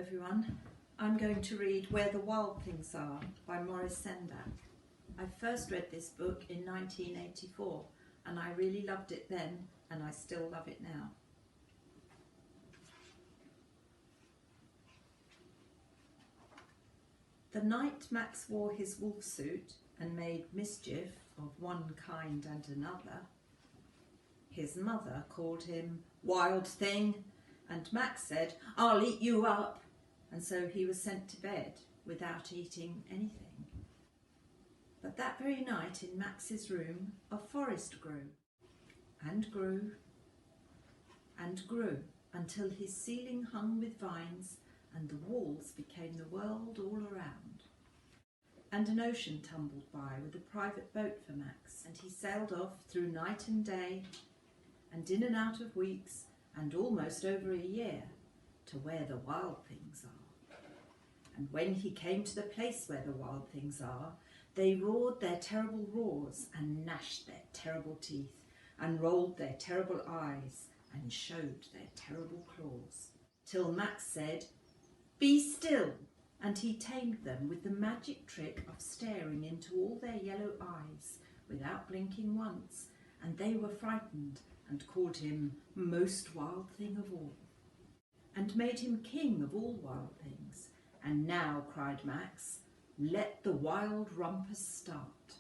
everyone. I'm going to read Where the Wild Things Are by Maurice Sendak. I first read this book in 1984 and I really loved it then and I still love it now. The night Max wore his wolf suit and made mischief of one kind and another, his mother called him "Wild Thing," and Max said, "I'll eat you up," and so he was sent to bed without eating anything. But that very night in Max's room a forest grew and grew and grew until his ceiling hung with vines and the walls became the world all around. And an ocean tumbled by with a private boat for Max, and he sailed off through night and day and in and out of weeks and almost over a year to where the wild things are. And when he came to the place where the wild things are, they roared their terrible roars and gnashed their terrible teeth and rolled their terrible eyes and showed their terrible claws, till Max said, "Be still," and he tamed them with the magic trick of staring into all their yellow eyes without blinking once, and they were frightened and called him most wild thing of all, and made him king of all wild things. And now, cried Max, let the wild rumpus start.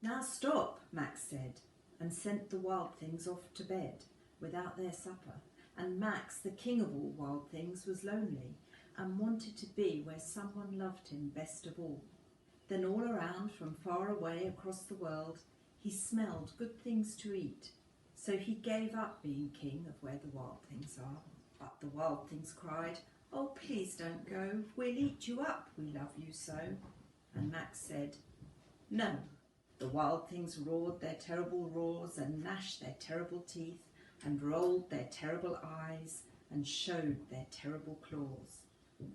Now stop, Max said, and sent the wild things off to bed without their supper. And Max, the king of all wild things, was lonely and wanted to be where someone loved him best of all. Then all around, from far away across the world, he smelled good things to eat, so he gave up being king of where the wild things are. But the wild things cried, "Oh, please don't go, we'll eat you up, we love you so." And Max said, "No." The wild things roared their terrible roars and gnashed their terrible teeth and rolled their terrible eyes and showed their terrible claws.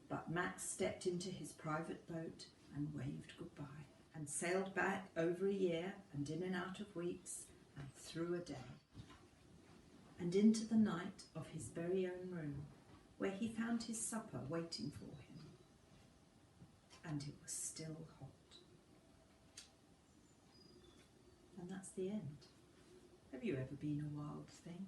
But Max stepped into his private boat and waved goodbye, and sailed back over a year and in and out of weeks and through a day, and into the night of his very own room, where he found his supper waiting for him, and it was still hot. And that's the end. Have you ever been a wild thing?